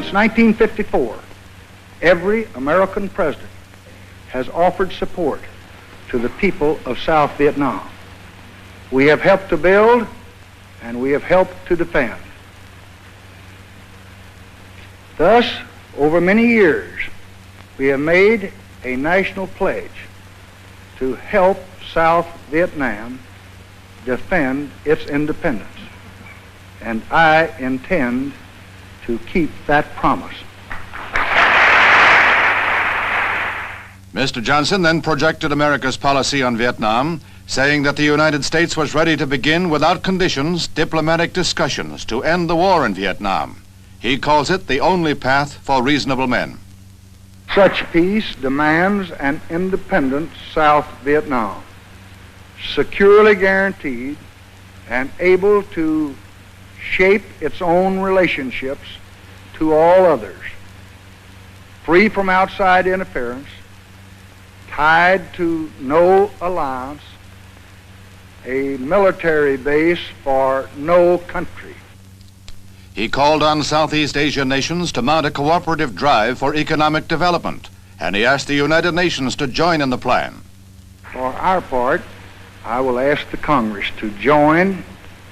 Since 1954, every American president has offered support to the people of South Vietnam. We have helped to build and we have helped to defend. Thus, over many years, we have made a national pledge to help South Vietnam defend its independence, and I intend to keep that promise. Mr. Johnson then projected America's policy on Vietnam, saying that the United States was ready to begin without conditions diplomatic discussions to end the war in Vietnam. He calls it the only path for reasonable men. Such peace demands an independent South Vietnam, securely guaranteed and able to shape its own relationships to all others, free from outside interference, tied to no alliance, a military base for no country. He called on Southeast Asian nations to mount a cooperative drive for economic development, and he asked the United Nations to join in the plan. For our part, I will ask the Congress to join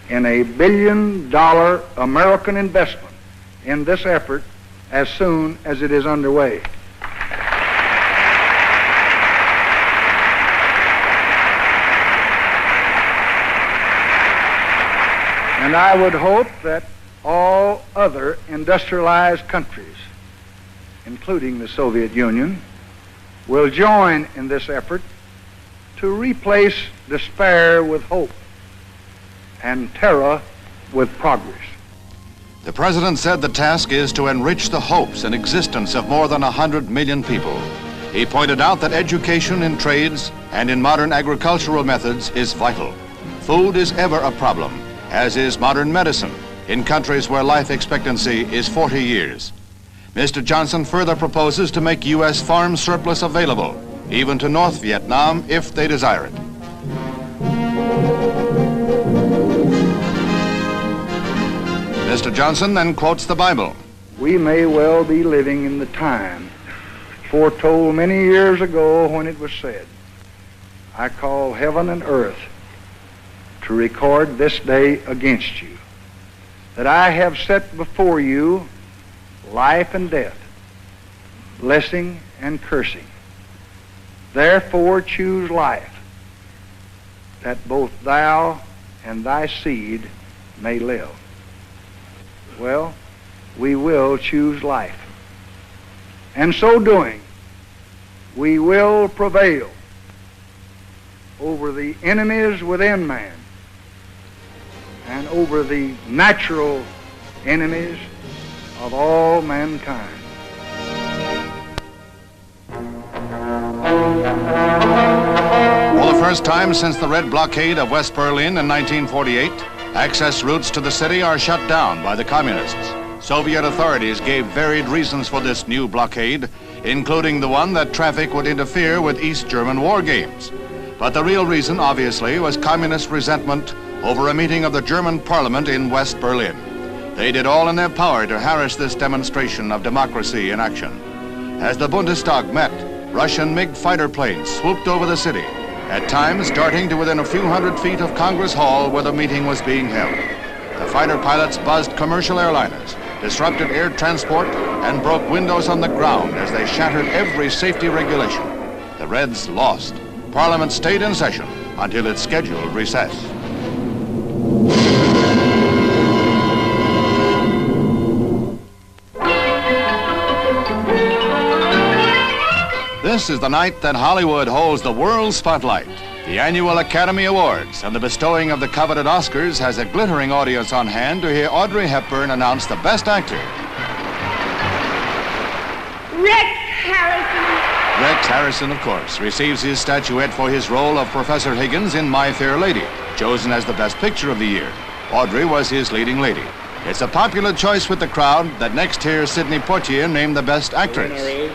in a $1 billion American investment in this effort as soon as it is underway. And I would hope that all other industrialized countries, including the Soviet Union, will join in this effort to replace despair with hope and terror with progress. The President said the task is to enrich the hopes and existence of more than 100 million people. He pointed out that education in trades and in modern agricultural methods is vital. Food is ever a problem, as is modern medicine, in countries where life expectancy is 40 years. Mr. Johnson further proposes to make U.S. farm surplus available, even to North Vietnam if they desire it. Mr. Johnson then quotes the Bible. We may well be living in the time foretold many years ago when it was said, I call heaven and earth to record this day against you, that I have set before you life and death, blessing and cursing. Therefore choose life, that both thou and thy seed may live. Well, we will choose life. And so doing, we will prevail over the enemies within man and over the natural enemies of all mankind. For the first time since the Red Blockade of West Berlin in 1948, access routes to the city are shut down by the communists. Soviet authorities gave varied reasons for this new blockade, including the one that traffic would interfere with East German war games. But the real reason, obviously, was communist resentment over a meeting of the German parliament in West Berlin. They did all in their power to harass this demonstration of democracy in action. As the Bundestag met, Russian MiG fighter planes swooped over the city, at times darting to within a few hundred feet of Congress Hall where the meeting was being held. The fighter pilots buzzed commercial airliners, disrupted air transport, and broke windows on the ground as they shattered every safety regulation. The Reds lost. Parliament stayed in session until its scheduled recess. This is the night that Hollywood holds the world spotlight. The annual Academy Awards and the bestowing of the coveted Oscars has a glittering audience on hand to hear Audrey Hepburn announce the Best Actor. Rex Harrison. Rex Harrison, of course, receives his statuette for his role of Professor Higgins in My Fair Lady, chosen as the Best Picture of the year. Audrey was his leading lady. It's a popular choice with the crowd that next hears Sidney Poitier named the Best Actress.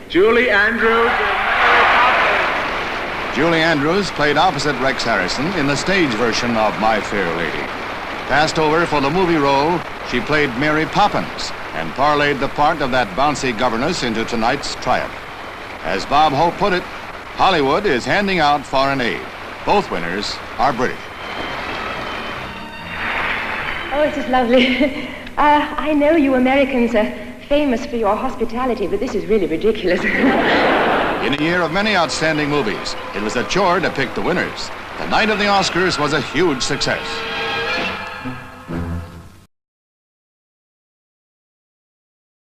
Julie Andrews and Mary Poppins. Julie Andrews played opposite Rex Harrison in the stage version of My Fair Lady. Passed over for the movie role, she played Mary Poppins and parlayed the part of that bouncy governess into tonight's triumph. As Bob Hope put it, Hollywood is handing out foreign aid. Both winners are British. Oh, it is lovely. I know you Americans are famous for your hospitality, but this is really ridiculous. In a year of many outstanding movies, it was a chore to pick the winners. The night of the Oscars was a huge success.